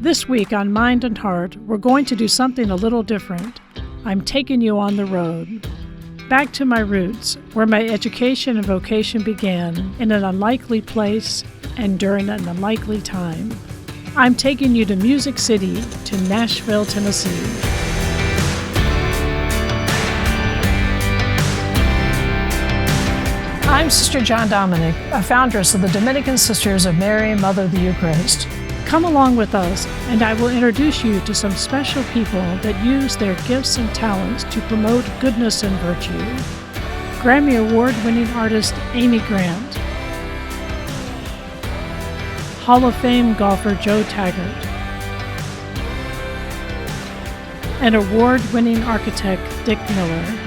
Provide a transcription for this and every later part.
This week on Mind and Heart, we're going to do something a little different. I'm taking you on the road. Back to my roots, where my education and vocation began, in an unlikely place and during an unlikely time. I'm taking you to Music City, to Nashville, Tennessee. I'm Sister John Dominic, a foundress of the Dominican Sisters of Mary, Mother of the Eucharist. Come along with us, and I will introduce you to some special people that use their gifts and talents to promote goodness and virtue. Grammy Award-winning artist Amy Grant, Hall of Fame golfer Joe Taggert, and award-winning architect Dick Miller.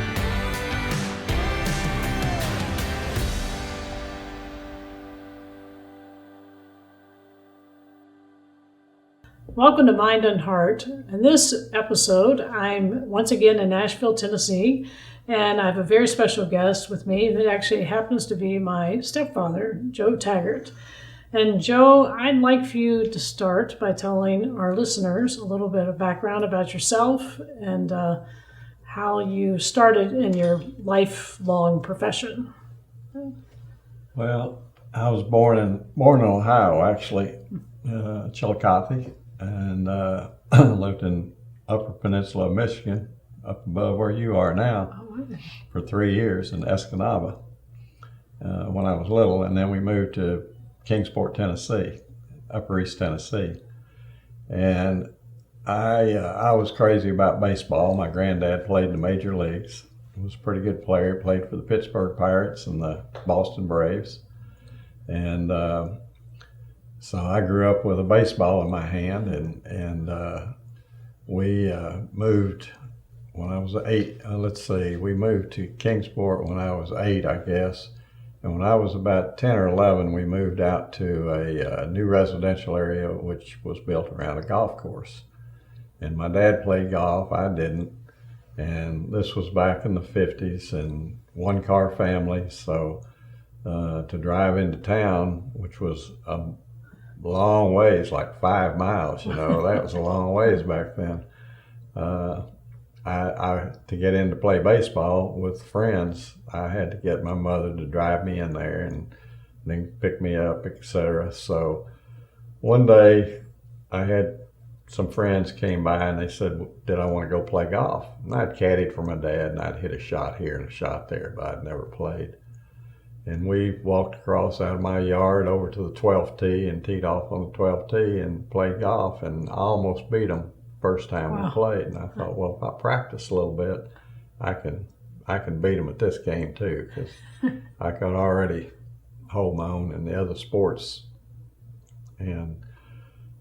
Welcome to Mind and Heart. In this episode, I'm once again in Nashville, Tennessee, and I have a very special guest with me that actually happens to be my stepfather, Joe Taggert. And Joe, I'd like for you to start by telling our listeners a little bit of background about yourself and how you started in your lifelong profession. Well, I was born in Ohio, actually, Chillicothe. And lived in Upper Peninsula of Michigan, up above where you are now, for 3 years in Escanaba when I was little. And then we moved to Kingsport, Tennessee, Upper East Tennessee. And I was crazy about baseball. My granddad played in the major leagues. He was a pretty good player. He played for the Pittsburgh Pirates and the Boston Braves. And so I grew up with a baseball in my hand, and we moved when I was 8. We moved to Kingsport when I was 8, I guess. And when I was about 10 or 11, we moved out to a new residential area, which was built around a golf course. And my dad played golf, I didn't. And this was back in the 50s, and one-car family. So to drive into town, which was a long ways, like 5 miles, that was a long ways back then. I to get in to play baseball with friends, I had to get my mother to drive me in there and then pick me up, etc. So one day I had some friends came by and they said, did I want to go play golf? And I'd caddied for my dad and I'd hit a shot here and a shot there, but I'd never played. And we walked across out of my yard over to the 12th tee and teed off on the 12th tee and played golf, and I almost beat them first time we played. And I thought, well, if I practice a little bit, I can beat them at this game too, because I could already hold my own in the other sports. And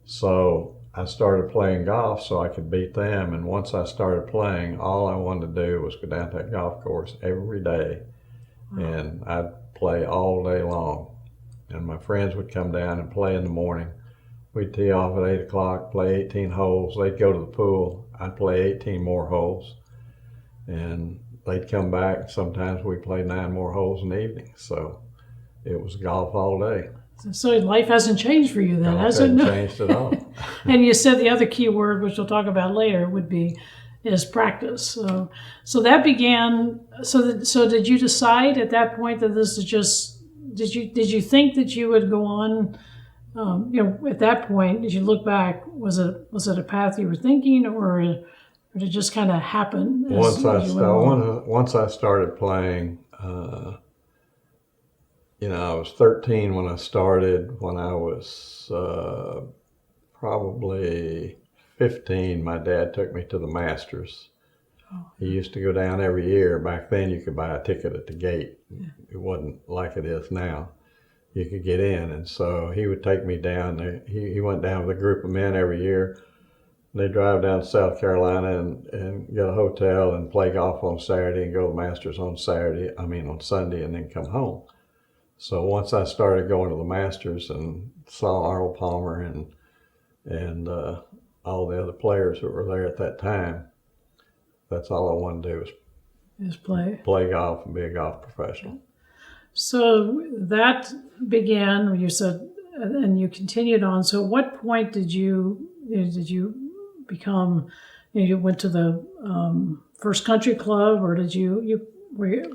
so I started playing golf so I could beat them. And once I started playing, all I wanted to do was go down to that golf course every day. And I'd play all day long, and my friends would come down and play in the morning. We'd tee off at 8 o'clock, play 18 holes. They'd go to the pool. I'd play 18 more holes, and they'd come back. Sometimes we played 9 more holes in the evening. So it was golf all day. So life hasn't changed for you then, has it? Hasn't changed at all. And you said the other key word, which we'll talk about later, is practice. So that began. So did you decide at that point that this is just? Did you think that you would go on? At that point, as you look back, was it a path you were thinking, or did it just kind of happen? Once I started playing, I was 13 when I started. When I was probably 15, my dad took me to the Masters. He used to go down every year. Back then you could buy a ticket at the gate. It wasn't like it is now. You could get in, and so he would take me down there. He went down with a group of men every year. They drive down to South Carolina and get a hotel and play golf on Saturday and go to the Masters on Sunday, and then come home. So once I started going to the Masters and saw Arnold Palmer and all the other players that were there at that time, that's all I wanted to do was play golf and be a golf professional. So that began, you said, and you continued on. So at what point did you become, you went to the first country club, or did were you,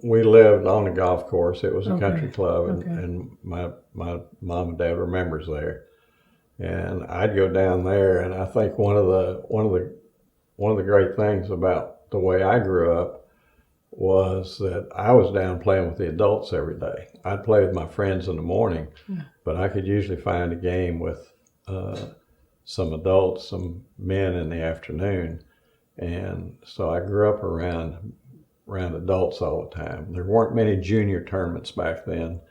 We lived on the golf course. It was a country okay, club, okay. and my mom and dad were members there. And I'd go down there, and I think one of the great things about the way I grew up was that I was down playing with the adults every day. I'd play with my friends in the morning, but I could usually find a game with some adults, some men in the afternoon. And so I grew up around adults all the time. There weren't many junior tournaments back then,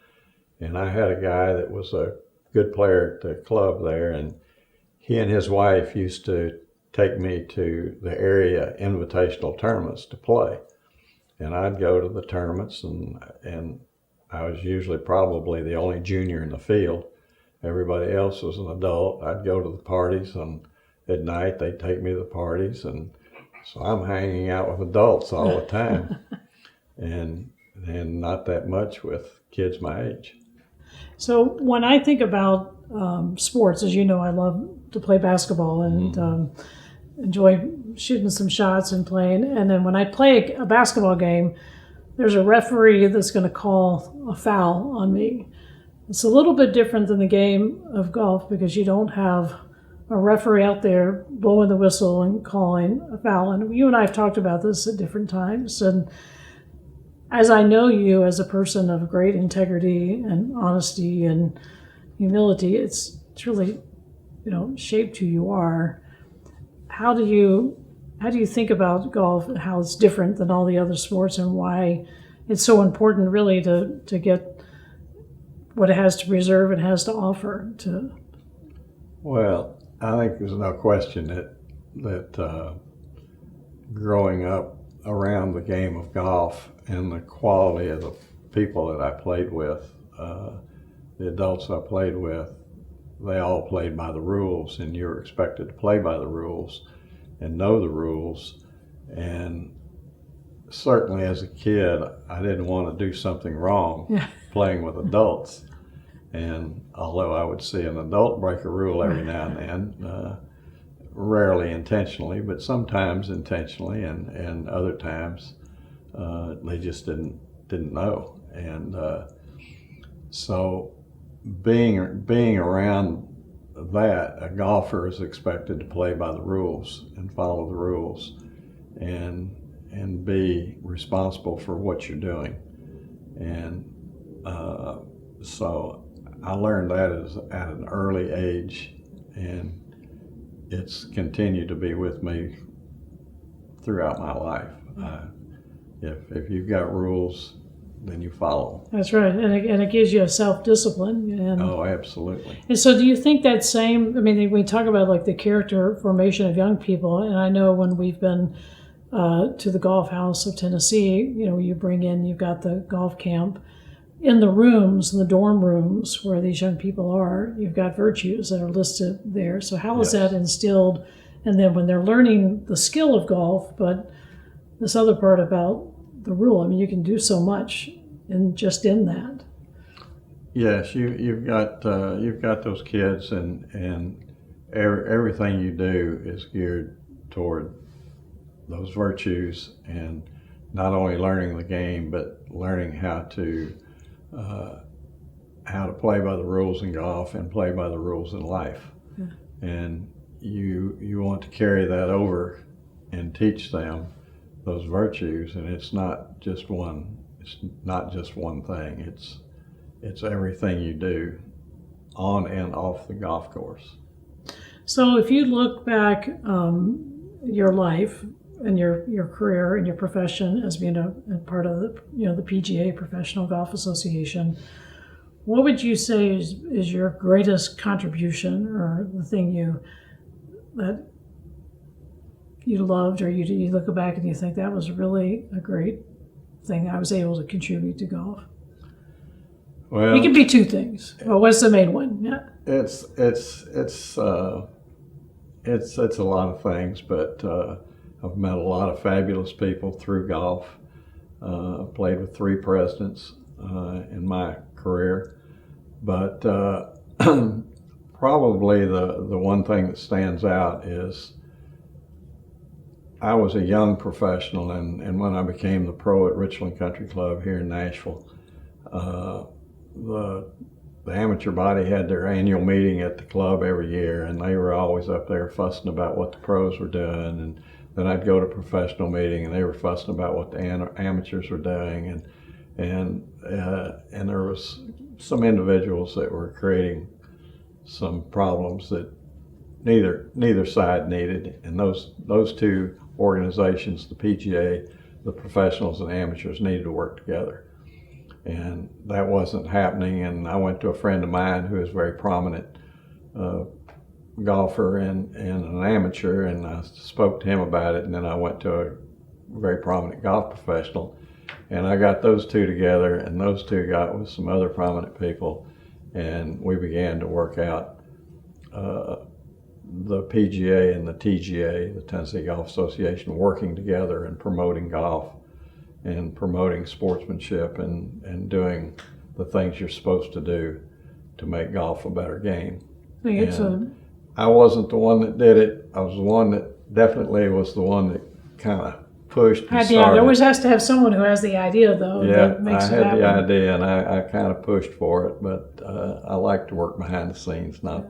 and I had a guy that was a good player at the club there, and he and his wife used to take me to the area invitational tournaments to play. And I'd go to the tournaments, and I was usually probably the only junior in the field. Everybody else was an adult. I'd go to the parties, and at night they'd take me to the parties, and so I'm hanging out with adults all the time, and not that much with kids my age. So when I think about sports, as you know, I love to play basketball and enjoy shooting some shots and playing. And then when I play a basketball game, there's a referee that's going to call a foul on me. It's a little bit different than the game of golf because you don't have a referee out there blowing the whistle and calling a foul. And you and I have talked about this at different times. And as I know you as a person of great integrity and honesty and humility, it's really, shaped who you are. How do you think about golf and how it's different than all the other sports, and why it's so important really to get what it has to preserve and has to offer to? Well, I think there's no question that growing up around the game of golf and the quality of the people that I played with, the adults I played with, they all played by the rules, and you're expected to play by the rules and know the rules. And certainly as a kid, I didn't want to do something wrong playing with adults. And although I would see an adult break a rule every now and then, rarely intentionally, but sometimes intentionally, and other times they just didn't know. And so being around that, a golfer is expected to play by the rules and follow the rules and be responsible for what you're doing. And so I learned that at an early age, and it's continued to be with me throughout my life. If you've got rules, then you follow. That's right, and it gives you a self-discipline. Oh, absolutely. And so do you think that same, we talk about like the character formation of young people, and I know when we've been to the Golf House of Tennessee, you've got the golf camp. In the rooms, in the dorm rooms where these young people are, you've got virtues that are listed there. So how is that instilled? And then when they're learning the skill of golf, but this other part about the rule, you can do so much in that. Yes, you've got those kids, and everything you do is geared toward those virtues, and not only learning the game, but learning how to play by the rules in golf and play by the rules in life. Yeah. And you want to carry that over and teach them those virtues, and it's not just one thing. It's everything you do on and off the golf course. So if you look back your life and your career and your profession as being a part of the PGA, Professional Golf Association, what would you say is your greatest contribution, or the thing that you loved, or you look back and you think that was really a great thing I was able to contribute to golf? Well, it can be two things. Well, what's the main one? Yeah. It's a lot of things, but I've met a lot of fabulous people through golf. Played with 3 presidents in my career, but probably the one thing that stands out is I was a young professional, and when I became the pro at Richland Country Club here in Nashville, the amateur body had their annual meeting at the club every year, and they were always up there fussing about what the pros were doing. And then I'd go to professional meeting, and they were fussing about what the amateurs were doing. And there was some individuals that were creating some problems that neither side needed. And those 2 organizations, the PGA, the professionals and amateurs, needed to work together. And that wasn't happening. And I went to a friend of mine who is a very prominent golfer and an amateur, and I spoke to him about it. And then I went to a very prominent golf professional, and I got those 2 together, and those 2 got with some other prominent people, and we began to work out the PGA and the TGA, the Tennessee Golf Association, working together and promoting golf and promoting sportsmanship and doing the things you're supposed to do to make golf a better game. I wasn't the one that did it. I was the one that definitely was the one that kind of pushed and started. There always has to have someone who has the idea, though. Yeah, that makes I had the idea, and I kind of pushed for it, but I like to work behind the scenes. I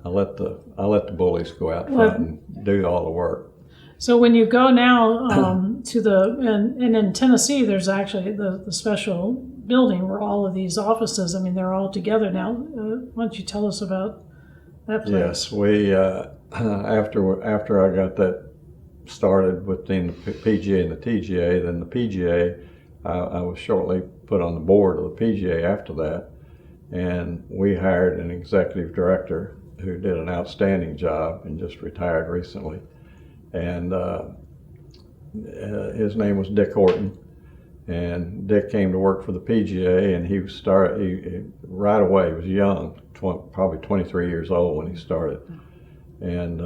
let the bullies go out front and do all the work. So when you go now and in Tennessee, there's actually the special building where all of these offices, I mean, they're all together now. Why don't you tell us about that place? Yes, we after I got that started within the PGA and the TGA, then the PGA, I was shortly put on the board of the PGA after that, and we hired an executive director who did an outstanding job and just retired recently. And his name was Dick Horton, and Dick came to work for the PGA, and he right away. He was young, probably 23 years old when he started, and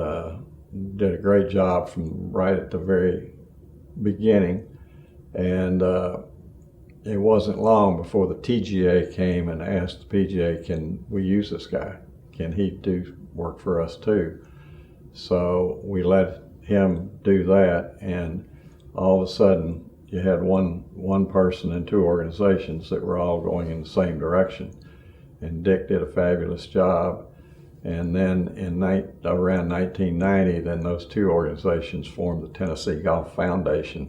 did a great job from right at the very beginning. And it wasn't long before the TGA came and asked the PGA, "Can we use this guy? Can he do work for us too?" So we let him do that, and all of a sudden you had one person and 2 organizations that were all going in the same direction, and Dick did a fabulous job. And then around 1990, then those 2 organizations formed the Tennessee Golf Foundation,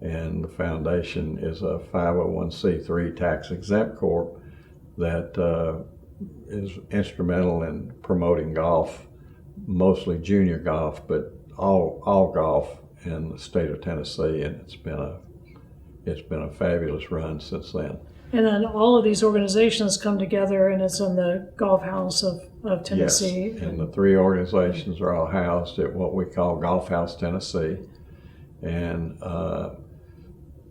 and the foundation is a 501c3 tax-exempt corp that is instrumental in promoting golf, mostly junior golf, but all golf in the state of Tennessee, and it's been a fabulous run since then. And then all of these organizations come together, and it's in the Golf House of Tennessee. Yes, and the 3 organizations are all housed at what we call Golf House Tennessee, and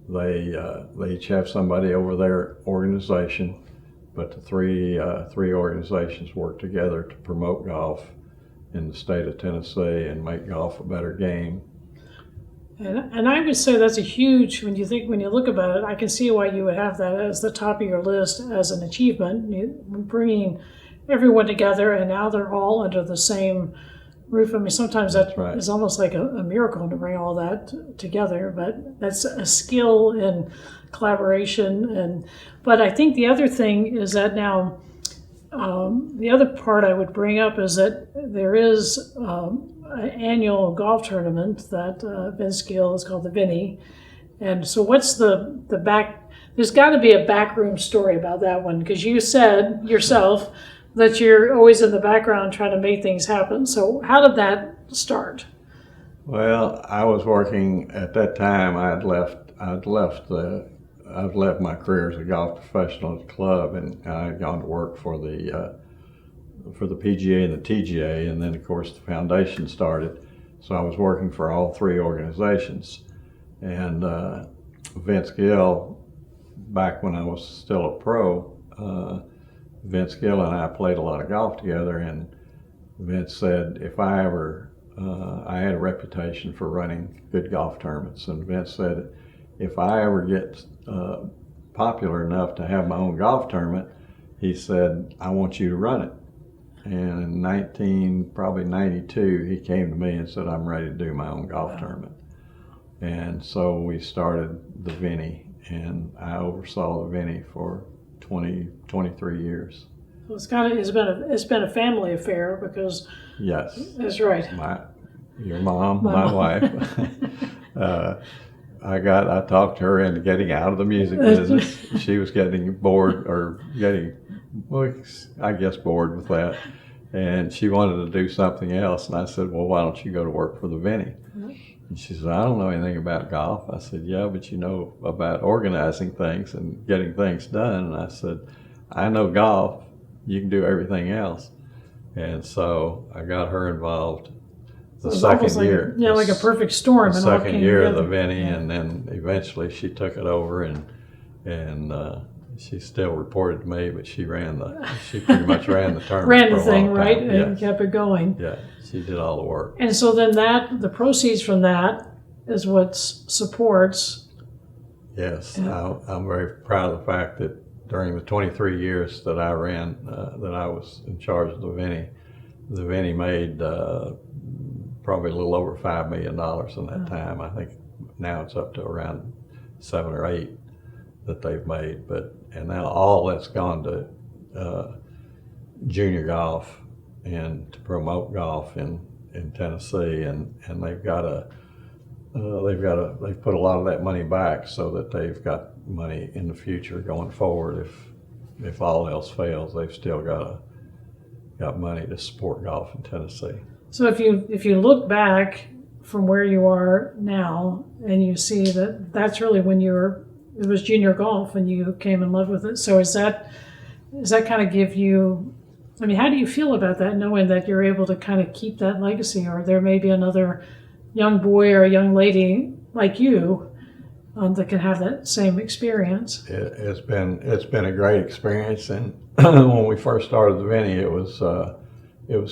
they each have somebody over their organization, but the three organizations work together to promote golf in the state of Tennessee and make golf a better game. And I would say that's a huge, when you look about it, I can see why you would have that as the top of your list as an achievement, bringing everyone together, and now they're all under the same roof. I mean, sometimes that right. is almost like a miracle to bring all that together, but that's a skill in collaboration. But I think the other thing is that now, the other part I would bring up is that there is an annual golf tournament that Vince Gill is called the Vinny. And so what's the back, there's got to be a backroom story about that one, because you said yourself that you're always in the background trying to make things happen. So how did that start? Well, I was working at that time. I'd left my career as a golf professional at the club, and I had gone to work for the PGA and the TGA, and then of course the foundation started. So I was working for all 3 organizations, and Vince Gill, back when I was still a pro, Vince Gill and I played a lot of golf together, and Vince said if I ever, I had a reputation for running good golf tournaments, and Vince said, if I ever get popular enough to have my own golf tournament, he said, I want you to run it. And in probably 92, he came to me and said, I'm ready to do my own golf tournament. And so we started the Vinny, and I oversaw the Vinny for 23 years. Well, it's been a family affair because Yes. that's right. Your mom, my wife. I talked her into getting out of the music business. She was getting bored, I guess bored with that. And she wanted to do something else. And I said, well, why don't you go to work for the Vinny? And she said, I don't know anything about golf. I said, yeah, but you know about organizing things and getting things done. And I said, I know golf. You can do everything else. And so I got her involved the second year. Like a perfect storm. The second year of the Vinny, and then eventually she took it over, and she still reported to me, but she pretty much ran the tournament. Ran the for a thing, long right? time. And Yes. kept it going. Yeah, she did all the work. And so then the proceeds from that is what supports. Yes, I'm very proud of the fact that during the 23 years that I ran, that I was in charge of the Vinny made probably a little over $5 million in that time. I think now it's up to around 7 or 8 that they've made. And now all that's gone to junior golf and to promote golf in Tennessee, and they've put a lot of that money back so that they've got money in the future going forward. If all else fails, they've still got money to support golf in Tennessee. So if you look back from where you are now and you see that that's really when it was junior golf and you came in love with it. So does that kind of give you, I mean, how do you feel about that, knowing that you're able to kind of keep that legacy, or there may be another young boy or a young lady like you that can have that same experience? It's been a great experience, and when we first started the Vinny, it was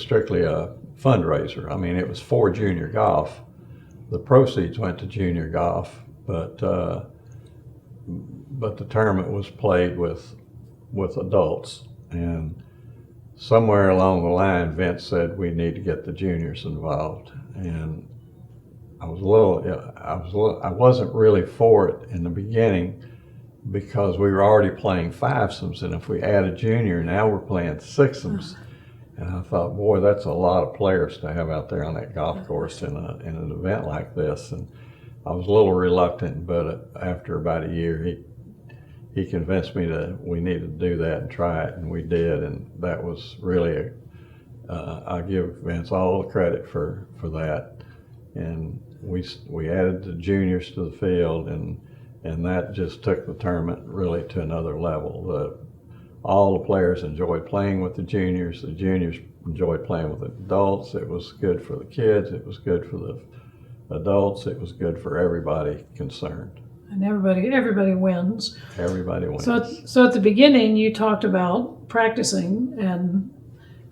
strictly a fundraiser. I mean, it was for junior golf. The proceeds went to junior golf, but the tournament was played with adults, and somewhere along the line, Vince said we need to get the juniors involved, and I wasn't really for it in the beginning because we were already playing fivesomes, and if we add a junior, now we're playing sixsomes. And I thought, boy, that's a lot of players to have out there on that golf course in an event like this. And I was a little reluctant, but after about a year, he convinced me that we needed to do that and try it, and we did. And that was really I give Vince all the credit for that. And we added the juniors to the field, and that just took the tournament really to another level. All the players enjoyed playing with the juniors. The juniors enjoyed playing with the adults. It was good for the kids. It was good for the adults. It was good for everybody concerned. And everybody wins. Everybody wins. So at the beginning, you talked about practicing, and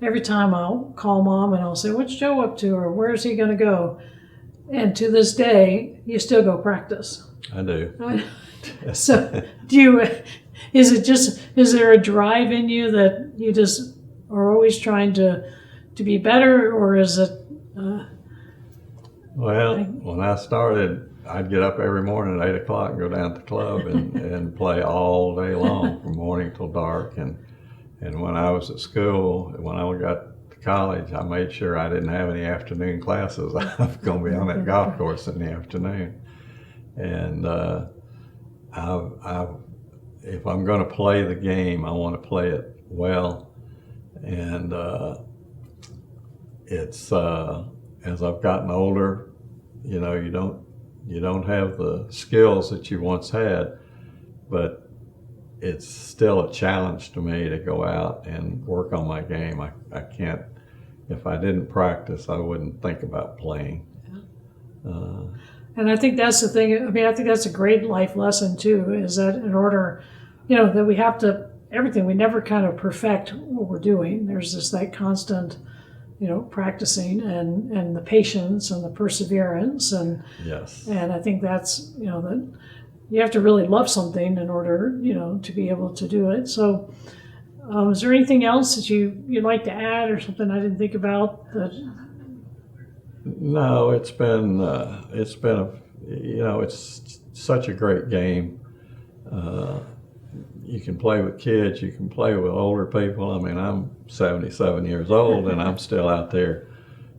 every time I'll call Mom and I'll say, "What's Joe up to?" or "Where's he going to go?" And to this day, you still go practice. I do. So is there a drive in you that you just are always trying to be better, or is it? Well, when I started, I'd get up every morning at 8 o'clock and go down to the club and play all day long from morning till dark. And when I was at school, when I got to college, I made sure I didn't have any afternoon classes. I was going to be on that golf course in the afternoon. And if I'm going to play the game, I want to play it well. And it's as I've gotten older, you don't have the skills that you once had, but it's still a challenge to me to go out and work on my game. I can't, if I didn't practice, I wouldn't think about playing. And I think that's the thing. I mean, I think that's a great life lesson too, is that in order, that we have to, everything, we never kind of perfect what we're doing. There's that constant, practicing and the patience and the perseverance. And yes. And I think that's, that you have to really love something in order, to be able to do it. So, is there anything else that you'd like to add, or something I didn't think about? No, it's been it's such a great game. You can play with kids, you can play with older people. I mean, I'm 77 years old and I'm still out there.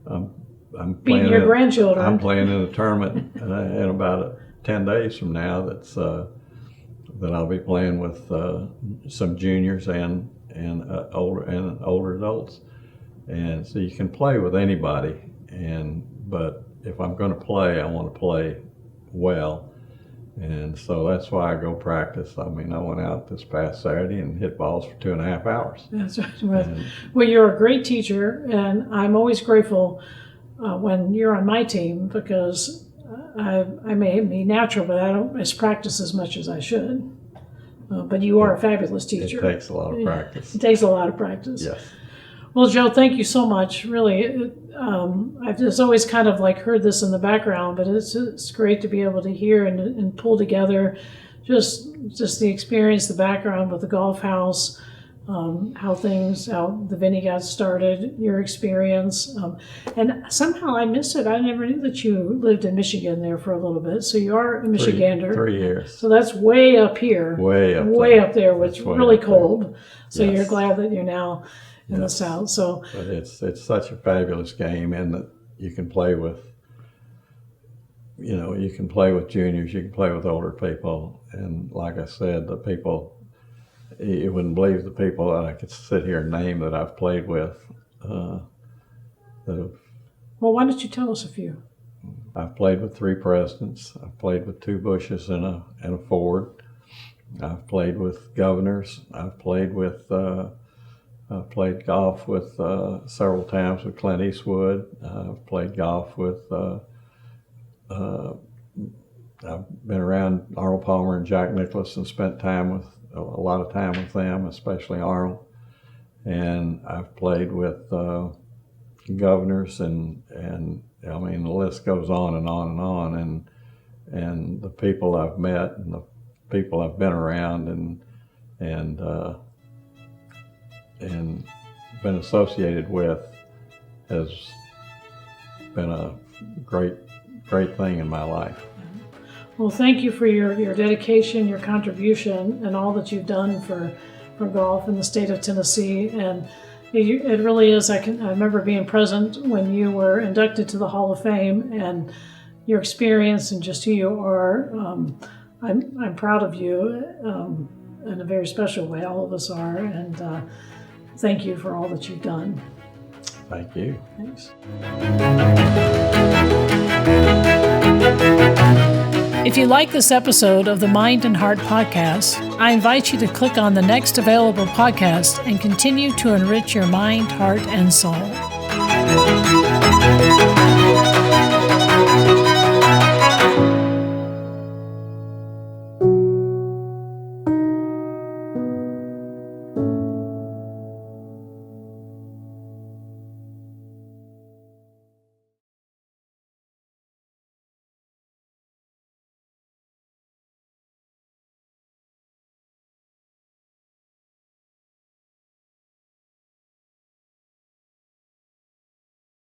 I'm beating your grandchildren. I'm playing in a tournament in about 10 days from now. That I'll be playing with some juniors and older adults, and so you can play with anybody. But if I'm going to play, I want to play well. And so that's why I go practice. I mean, I went out this past Saturday and hit balls for 2.5 hours. That's right. Well, you're a great teacher, and I'm always grateful when you're on my team, because I may be natural, but I don't practice as much as I should. But you are a fabulous teacher. It takes a lot of practice. It takes a lot of practice. Yes. Well, Joe, thank you so much. Really, I've just always kind of heard this in the background, but it's great to be able to hear and pull together just the experience, the background with the golf house, how the Vinny got started, your experience, and somehow I missed it. I never knew that you lived in Michigan there for a little bit. So you are a Michigander. 3 years. So that's way up here. Way up there, where it's really cold. So yes. You're glad that you're now in the South. So, but it's such a fabulous game, and that you can play with. You can play with juniors, you can play with older people, and like I said, the people. You wouldn't believe the people that I could sit here and name that I've played with. Well, why don't you tell us a few? I've played with 3 presidents. I've played with 2 Bushes and a Ford. I've played with governors. I've played golf with several times with Clint Eastwood. I've played golf with. I've been around Arnold Palmer and Jack Nicklaus and spent a lot of time with them, especially Arnold. And I've played with governors, and I mean, the list goes on and on and on. And the people I've met and the people I've been around and been associated with has been a great thing in my life. Well, thank you for your dedication, your contribution, and all that you've done for golf in the state of Tennessee. And it really is. I remember being present when you were inducted to the Hall of Fame, and your experience and just who you are. I'm proud of you in a very special way. All of us are. And thank you for all that you've done. Thank you. Thanks. If you like this episode of the Mind and Heart podcast, I invite you to click on the next available podcast and continue to enrich your mind, heart, and soul.